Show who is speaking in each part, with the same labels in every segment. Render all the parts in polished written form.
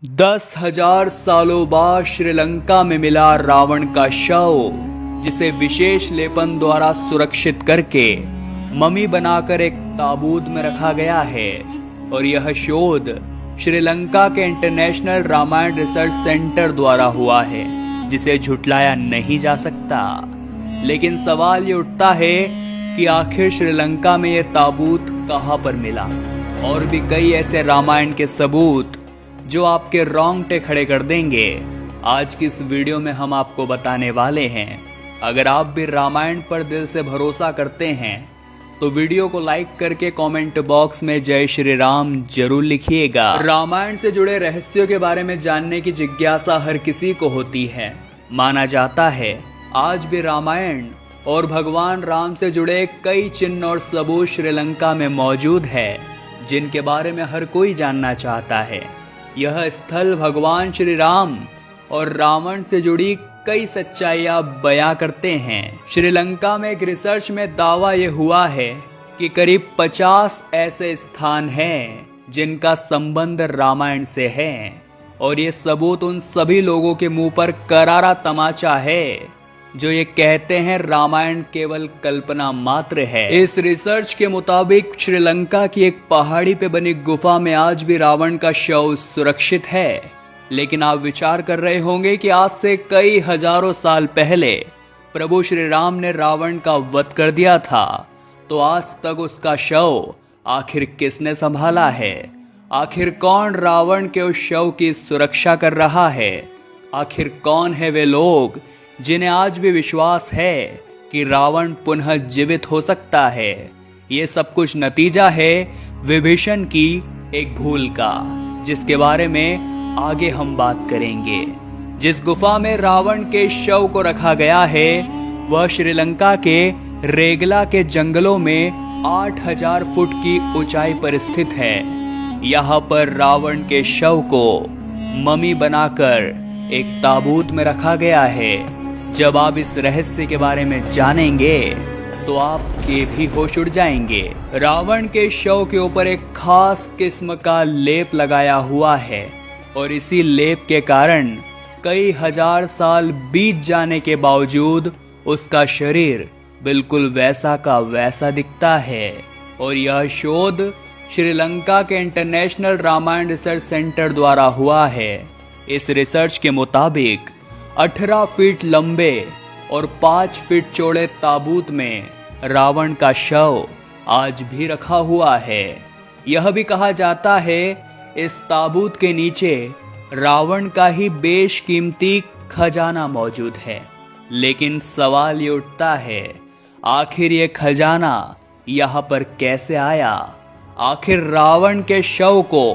Speaker 1: 10,000 सालों बाद श्रीलंका में मिला रावण का शव, जिसे विशेष लेपन द्वारा सुरक्षित करके ममी बनाकर एक ताबूत में रखा गया है। और यह शोध श्रीलंका के इंटरनेशनल रामायण रिसर्च सेंटर द्वारा हुआ है, जिसे झुटलाया नहीं जा सकता। लेकिन सवाल ये उठता है कि आखिर श्रीलंका में यह ताबूत कहां पर मिला। और भी कई ऐसे रामायण के सबूत जो आपके रोंगटे खड़े कर देंगे, आज की इस वीडियो में हम आपको बताने वाले हैं। अगर आप भी रामायण पर दिल से भरोसा करते हैं तो वीडियो को लाइक करके कमेंट बॉक्स में जय श्री राम जरूर लिखिएगा। रामायण से जुड़े रहस्यों के बारे में जानने की जिज्ञासा हर किसी को होती है। माना जाता है आज भी रामायण और भगवान राम से जुड़े कई चिन्ह और सबूत श्रीलंका में मौजूद है, जिनके बारे में हर कोई जानना चाहता है। यह स्थल भगवान श्री राम और रावण से जुड़ी कई सच्चाइयां बयां करते हैं। श्रीलंका में एक रिसर्च में दावा यह हुआ है कि करीब 50 ऐसे स्थान हैं जिनका संबंध रामायण से है, और ये सबूत उन सभी लोगों के मुंह पर करारा तमाचा है जो ये कहते हैं रामायण केवल कल्पना मात्र है। इस रिसर्च के मुताबिक श्रीलंका की एक पहाड़ी पे बनी गुफा में आज भी रावण का शव सुरक्षित है। लेकिन आप विचार कर रहे होंगे कि आज से कई हजारों साल पहले प्रभु श्री राम ने रावण का वध कर दिया था, तो आज तक उसका शव आखिर किसने संभाला है? आखिर कौन रावण के उस शव की सुरक्षा कर रहा है? आखिर कौन है वे लोग जिन्हें आज भी विश्वास है कि रावण पुनः जीवित हो सकता है? ये सब कुछ नतीजा है विभीषण की एक भूल का, जिसके बारे में आगे हम बात करेंगे। जिस गुफा में रावण के शव को रखा गया है वह श्रीलंका के रेगला के जंगलों में 8,000 फुट की ऊंचाई पर स्थित है। यहाँ पर रावण के शव को ममी बनाकर एक ताबूत में रखा गया है। जब आप इस रहस्य के बारे में जानेंगे तो आपके भी होश उड़ जाएंगे। रावण के शव के ऊपर एक खास किस्म का लेप लगाया हुआ है, और इसी लेप के कारण कई हजार साल बीत जाने के बावजूद उसका शरीर बिल्कुल वैसा का वैसा दिखता है। और यह शोध श्रीलंका के इंटरनेशनल रामायण रिसर्च सेंटर द्वारा हुआ है। इस रिसर्च के मुताबिक 18 फीट लंबे और 5 फीट चौड़े ताबूत में रावण का शव आज भी रखा हुआ है। यह भी कहा जाता है इस ताबूत के नीचे रावण का ही बेशकीमती खजाना मौजूद है। लेकिन सवाल ये उठता है, आखिर ये खजाना यहाँ पर कैसे आया? आखिर रावण के शव को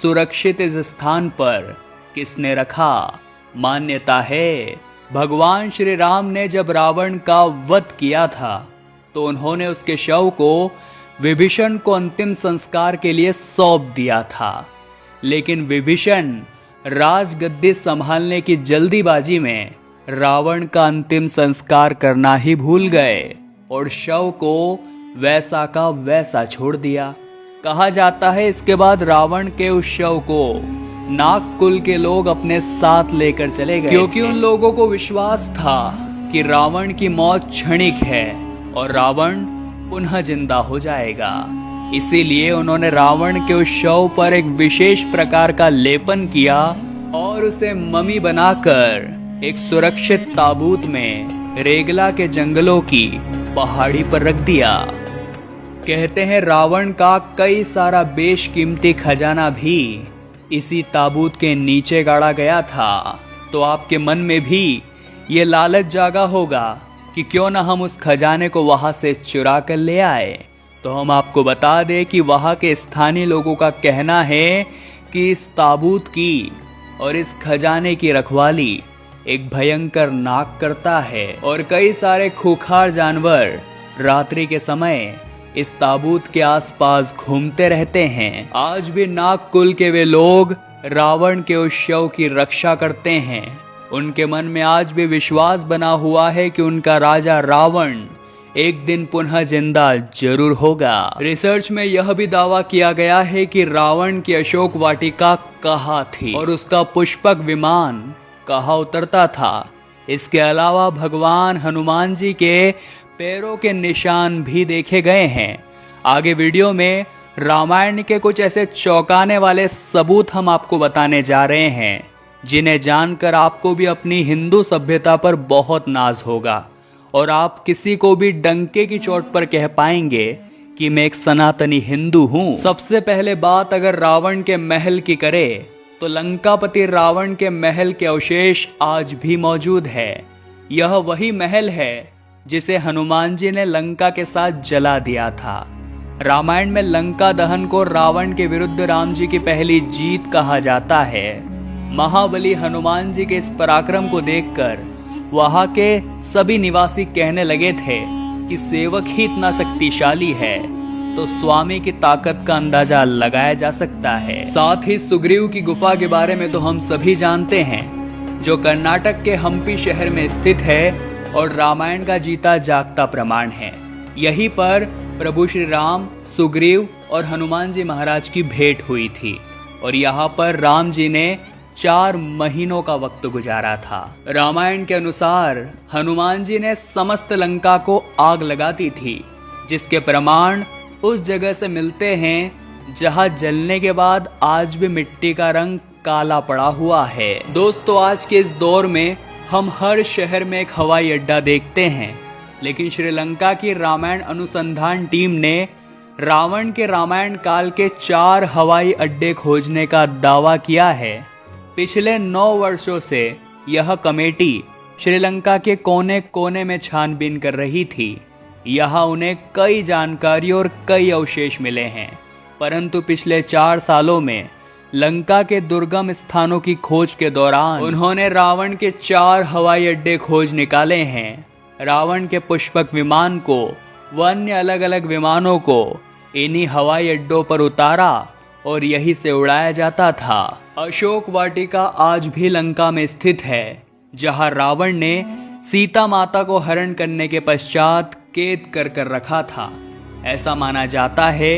Speaker 1: सुरक्षित इस स्थान पर किसने रखा? मान्यता है भगवान श्री राम ने जब रावण का वध किया था तो उन्होंने उसके शव को विभीषण को अंतिम संस्कार के लिए सौंप दिया था। लेकिन विभीषण राजगद्दी संभालने की जल्दीबाजी में रावण का अंतिम संस्कार करना ही भूल गए और शव को वैसा का वैसा छोड़ दिया। कहा जाता है इसके बाद रावण के उस शव को नाग कुल के लोग अपने साथ लेकर चले गए, क्योंकि उन लोगों को विश्वास था कि रावण की मौत क्षणिक है और रावण पुनः जिंदा हो जाएगा। इसीलिए उन्होंने रावण के उस शव पर एक विशेष प्रकार का लेपन किया और उसे ममी बनाकर एक सुरक्षित ताबूत में रेगला के जंगलों की पहाड़ी पर रख दिया। कहते हैं रावण का कई सारा बेशकीमती खजाना भी इसी ताबूत के नीचे गाड़ा गया था। तो आपके मन में भी ये लालच जागा होगा कि क्यों ना हम उस खजाने को वहां से चुरा कर ले आए। तो हम आपको बता दें कि वहां के स्थानीय लोगों का कहना है कि इस ताबूत की और इस खजाने की रखवाली एक भयंकर नाग करता है, और कई सारे खूंखार जानवर रात्रि के समय इस ताबूत के आसपास घूमते रहते हैं। आज भी नाग कुल के वे लोग रावण के उस शव की रक्षा करते हैं। उनके मन में आज भी विश्वास बना हुआ है कि उनका राजा रावण एक दिन पुनः जिंदा जरूर होगा। रिसर्च में यह भी दावा किया गया है कि रावण की अशोक वाटिका कहाँ थी और उसका पुष्पक विमान कहाँ उतरता था। इसके अलावा भगवान हनुमान जी के पैरों के निशान भी देखे गए हैं। आगे वीडियो में रामायण के कुछ ऐसे चौंकाने वाले सबूत हम आपको बताने जा रहे हैं, जिन्हें जानकर आपको भी अपनी हिंदू सभ्यता पर बहुत नाज होगा और आप किसी को भी डंके की चोट पर कह पाएंगे कि मैं एक सनातनी हिंदू हूँ। सबसे पहले बात अगर रावण के महल की करें तो लंकापति रावण के महल के अवशेष आज भी मौजूद है। यह वही महल है जिसे हनुमान जी ने लंका के साथ जला दिया था। रामायण में लंका दहन को रावण के विरुद्ध राम जी की पहली जीत कहा जाता है। महाबली हनुमान जी के इस पराक्रम को देखकर वहां के सभी निवासी कहने लगे थे कि सेवक ही इतना शक्तिशाली है तो स्वामी की ताकत का अंदाजा लगाया जा सकता है। साथ ही सुग्रीव की गुफा के बारे में तो हम सभी जानते हैं, जो कर्नाटक के हम्पी शहर में स्थित है और रामायण का जीता जागता प्रमाण है। यहीं पर प्रभु श्री राम, सुग्रीव और हनुमान जी महाराज की भेंट हुई थी और यहाँ पर राम जी ने 4 महीनों का वक्त गुजारा था। रामायण के अनुसार हनुमान जी ने समस्त लंका को आग लगा दी थी, जिसके प्रमाण उस जगह से मिलते हैं जहां जलने के बाद आज भी मिट्टी का रंग काला पड़ा हुआ है। दोस्तों, आज के इस दौर में हम हर शहर में एक हवाई अड्डा देखते हैं, लेकिन श्रीलंका की रामायण अनुसंधान टीम ने रावण के रामायण काल के 4 हवाई अड्डे खोजने का दावा किया है। पिछले 9 वर्षों से यह कमेटी श्रीलंका के कोने कोने में छानबीन कर रही थी। यहाँ उन्हें कई जानकारी और कई अवशेष मिले हैं, परंतु पिछले 4 सालों में लंका के दुर्गम स्थानों की खोज के दौरान उन्होंने रावण के 4 हवाई अड्डे खोज निकाले हैं। रावण के पुष्पक विमान को व अन्य अलग अलग विमानों को इन्हीं हवाई अड्डों पर उतारा और यहीं से उड़ाया जाता था। अशोक वाटिका आज भी लंका में स्थित है, जहां रावण ने सीता माता को हरण करने के पश्चात कैद कर रखा था। ऐसा माना जाता है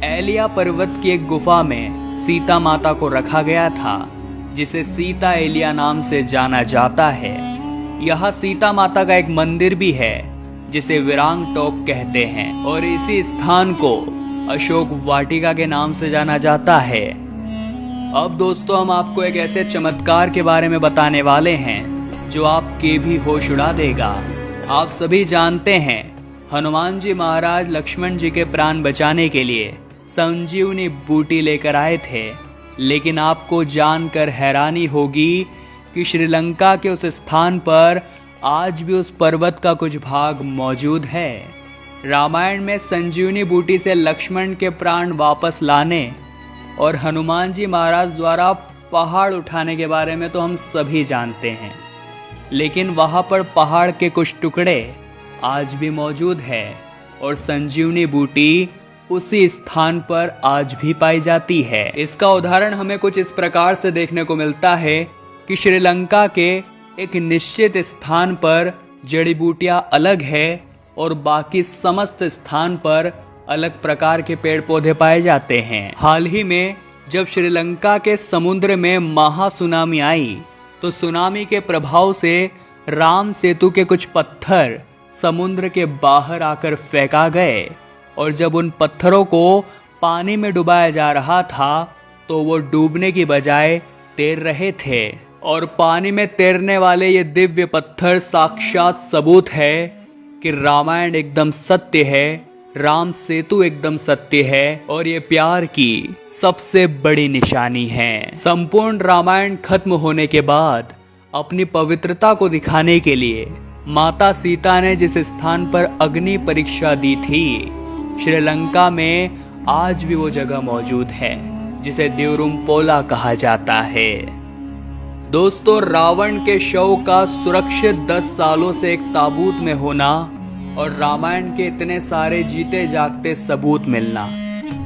Speaker 1: एलिया पर्वत की एक गुफा में सीता माता को रखा गया था, जिसे सीता एलिया नाम से जाना जाता है। यहाँ सीता माता का एक मंदिर भी है जिसे विरांग टोक कहते हैं और इसी स्थान को अशोक वाटिका के नाम से जाना जाता है। अब दोस्तों, हम आपको एक ऐसे चमत्कार के बारे में बताने वाले हैं जो आपके भी होश उड़ा देगा। आप सभी जानते हैं हनुमान जी महाराज लक्ष्मण जी के प्राण बचाने के लिए संजीवनी बूटी लेकर आए थे, लेकिन आपको जानकर हैरानी होगी कि श्रीलंका के उस स्थान पर आज भी उस पर्वत का कुछ भाग मौजूद है। रामायण में संजीवनी बूटी से लक्ष्मण के प्राण वापस लाने और हनुमान जी महाराज द्वारा पहाड़ उठाने के बारे में तो हम सभी जानते हैं, लेकिन वहां पर पहाड़ के कुछ टुकड़े आज भी मौजूद है और संजीवनी बूटी उसी स्थान पर आज भी पाई जाती है। इसका उदाहरण हमें कुछ इस प्रकार से देखने को मिलता है कि श्रीलंका के एक निश्चित स्थान पर जड़ी बूटियां अलग है और बाकी समस्त स्थान पर अलग प्रकार के पेड़ पौधे पाए जाते हैं। हाल ही में जब श्रीलंका के समुद्र में महासुनामी आई तो सुनामी के प्रभाव से राम सेतु के कुछ पत्थर समुद्र के बाहर आकर फेंका गए और जब उन पत्थरों को पानी में डुबाया जा रहा था तो वो डूबने की बजाय तैर रहे थे और पानी में तैरने वाले ये दिव्य पत्थर साक्षात सबूत है कि रामायण एकदम सत्य है, राम सेतु एकदम सत्य है और ये प्यार की सबसे बड़ी निशानी है। संपूर्ण रामायण खत्म होने के बाद अपनी पवित्रता को दिखाने के लिए माता सीता ने जिस स्थान पर अग्नि परीक्षा दी थी, श्रीलंका में आज भी वो जगह मौजूद है जिसे देवरुमपोला कहा जाता है। दोस्तों, रावण के शव का सुरक्षित 10 सालों से एक ताबूत में होना और रामायण के इतने सारे जीते जागते सबूत मिलना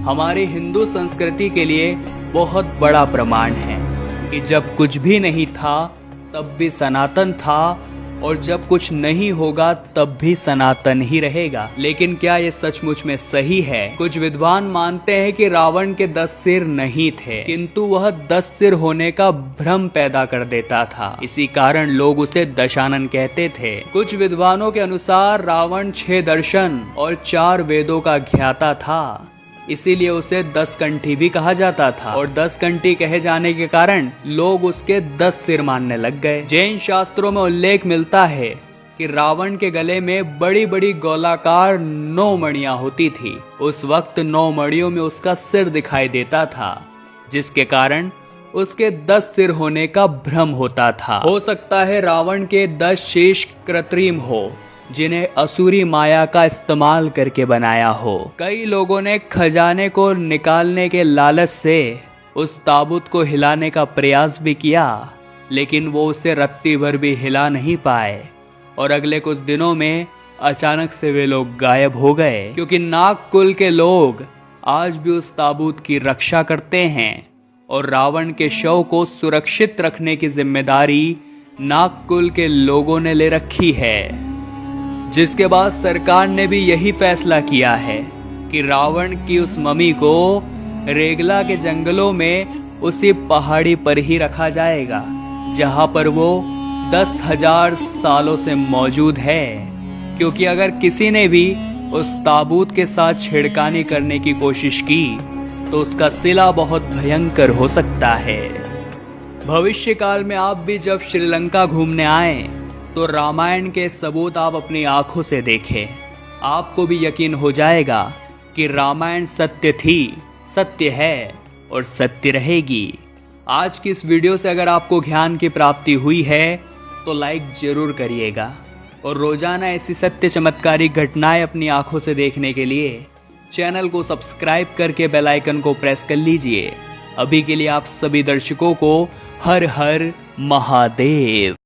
Speaker 1: हमारी हिंदू संस्कृति के लिए बहुत बड़ा प्रमाण है कि जब कुछ भी नहीं था तब भी सनातन था और जब कुछ नहीं होगा तब भी सनातन ही रहेगा। लेकिन क्या ये सचमुच में सही है? कुछ विद्वान मानते हैं कि रावण के 10 सिर नहीं थे, किंतु वह 10 सिर होने का भ्रम पैदा कर देता था। इसी कारण लोग उसे दशानन कहते थे। कुछ विद्वानों के अनुसार रावण 6 दर्शन और 4 वेदों का ज्ञाता था, इसीलिए उसे 10 कंठी भी कहा जाता था। और 10 कंठी कहे जाने के कारण लोग उसके 10 सिर मानने लग गए। जैन शास्त्रों में उल्लेख मिलता है कि रावण के गले में बड़ी बड़ी गोलाकार 9 मणियां होती थी। उस वक्त 9 मणियों में उसका सिर दिखाई देता था, जिसके कारण उसके 10 सिर होने का भ्रम होता था। हो सकता है रावण के 10 शीश कृत्रिम हो, जिन्हें असुरी माया का इस्तेमाल करके बनाया हो। कई लोगों ने खजाने को निकालने के लालच से उस ताबूत को हिलाने का प्रयास भी किया, लेकिन वो उसे रत्ती भर भी हिला नहीं पाए और अगले कुछ दिनों में अचानक से वे लोग गायब हो गए। क्योंकि नाग कुल के लोग आज भी उस ताबूत की रक्षा करते हैं और रावण के शव को सुरक्षित रखने की जिम्मेदारी नाग कुल के लोगों ने ले रखी है। जिसके बाद सरकार ने भी यही फैसला किया है कि रावण की उस ममी को रेगला के जंगलों में उसी पहाड़ी पर ही रखा जाएगा, जहां पर वो 10,000 सालों से मौजूद है। क्योंकि अगर किसी ने भी उस ताबूत के साथ छेड़खानी करने की कोशिश की तो उसका सिला बहुत भयंकर हो सकता है। भविष्य काल में आप भी जब श्रीलंका घूमने आए तो रामायण के सबूत आप अपनी आंखों से देखें। आपको भी यकीन हो जाएगा कि रामायण सत्य थी, सत्य है और सत्य रहेगी। आज की इस वीडियो से अगर आपको ज्ञान की प्राप्ति हुई है तो लाइक जरूर करिएगा और रोजाना ऐसी सत्य चमत्कारी घटनाएं अपनी आंखों से देखने के लिए चैनल को सब्सक्राइब करके बेल आइकन को प्रेस कर लीजिए। अभी के लिए आप सभी दर्शकों को हर हर महादेव।